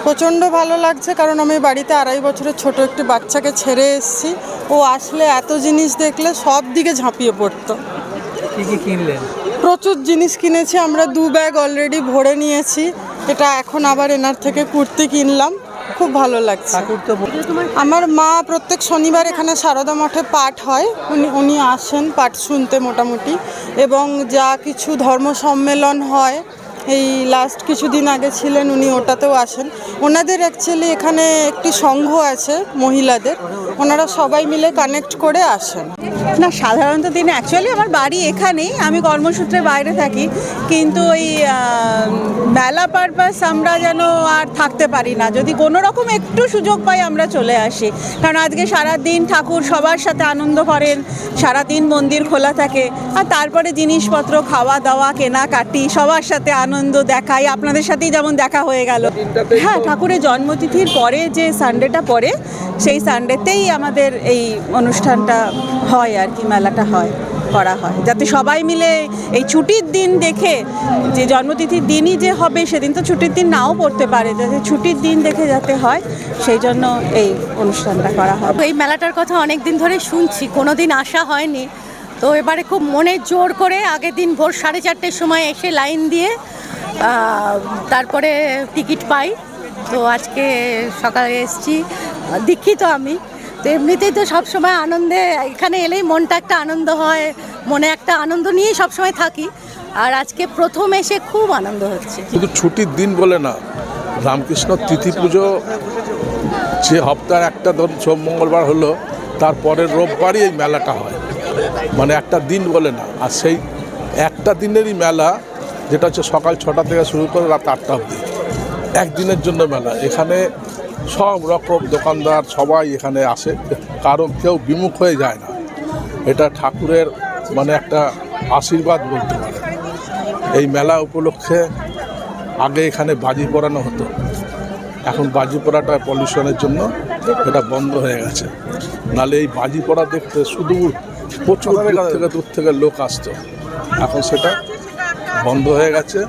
প্রচণ্ড ভালো লাগছে, কারণ আমি বাড়িতে 2.5 বছরের ছোট একটি বাচ্চাকে ছেড়ে এসেছি। ও আসলে এত জিনিস দেখলে সব দিকে ঝাঁপিয়ে পড়তো। কি কি কিনলেন? প্রচুর জিনিস কিনেছি আমরা, 2 ব্যাগ অলরেডি ভরে নিয়েছি। এটা এখন আবার এনার থেকে কুর্তি কিনলাম, খুব ভালো লাগছে। আমার মা প্রত্যেক শনিবার এখানে সারদা মঠে পাঠ হয়, উনি আসেন পাঠ শুনতে মোটামুটি, এবং যা কিছু ধর্ম সম্মেলন হয়, এই লাস্ট কিছুদিন আগে ছিলেন উনি, ওটাতেও আসেন। ওনাদের অ্যাকচুয়ালি এখানে একটি সংঘ আছে মহিলাদের, ওনারা সবাই মিলে কানেক্ট করে আসেন। না, সাধারণত দিনে অ্যাকচুয়ালি আমার বাড়ি এখানেই, আমি কর্মসূত্রে বাইরে থাকি, কিন্তু ওই মেলা পারপাস আমরা যেন আর থাকতে পারি না। যদি কোনো রকম একটু সুযোগ পাই আমরা চলে আসি, কারণ আজকে সারাদিন ঠাকুর সবার সাথে আনন্দ করেন, সারাদিন মন্দির খোলা থাকে, আর তারপরে জিনিসপত্র খাওয়া দাওয়া কেনাকাটি সবার সাথে আনন্দ দেখাই, আপনাদের সাথেই যেমন দেখা হয়ে গেল। হ্যাঁ, ঠাকুরের জন্মতিথির পরে যে সানডেটা পড়ে সেই সানডেতেই আমাদের এই অনুষ্ঠানটা হয় আর কি, মেলাটা করা হয়, যাতে সবাই মিলে এই ছুটির দিন দেখে, যে জন্মতিথির দিনই যে হবে সেদিন তো ছুটির দিন নাও পড়তে পারে, যাতে ছুটির দিন দেখে যাতে হয় সেই জন্য এই অনুষ্ঠানটা করা হয়। এই মেলাটার কথা অনেক দিন ধরে শুনছি, কোনো দিন আসা হয়নি, তো এবারে খুব মনে জোর করে আগের দিন ভোর 4:30টার সময় এসে লাইন দিয়ে তারপরে টিকিট পাই। তো আজকে সকালে এসেছি, দীক্ষিত আমি, তো এমনিতেই তো সবসময় আনন্দে, এখানে এলেই মনটা একটা আনন্দ হয়, মনে একটা আনন্দ নিয়েই সবসময় থাকি, আর আজকে প্রথম এসে খুব আনন্দ হচ্ছে। শুধু ছুটির দিন বলে না, রামকৃষ্ণ তিথি পুজো যে হপ্তার একটা ধরুন সোম মঙ্গলবার হলো, তারপরের রোববারই এই মেলাটা হয়, মানে একটা দিন বলে না। আর সেই একটা দিনেরই মেলা, যেটা হচ্ছে সকাল 6টা থেকে শুরু করে রাত 8টা অবধি, একদিনের জন্য মেলা। এখানে সব রকম দোকানদার সবাই এখানে আসে, কারণ কেউ বিমুখ হয়ে যায় না। এটা ঠাকুরের মানে একটা আশীর্বাদ বলতে পারে। এই মেলা উপলক্ষে আগে এখানে বাজি পোড়ানো হতো, এখন বাজি পোড়াটা পলিউশনের জন্য এটা বন্ধ হয়ে গেছে। নাহলে এই বাজি পোড়া দেখতে শুধু প্রচুর দূর থেকে লোক আসতো, এখন সেটা বন্ধ হয়ে গেছে।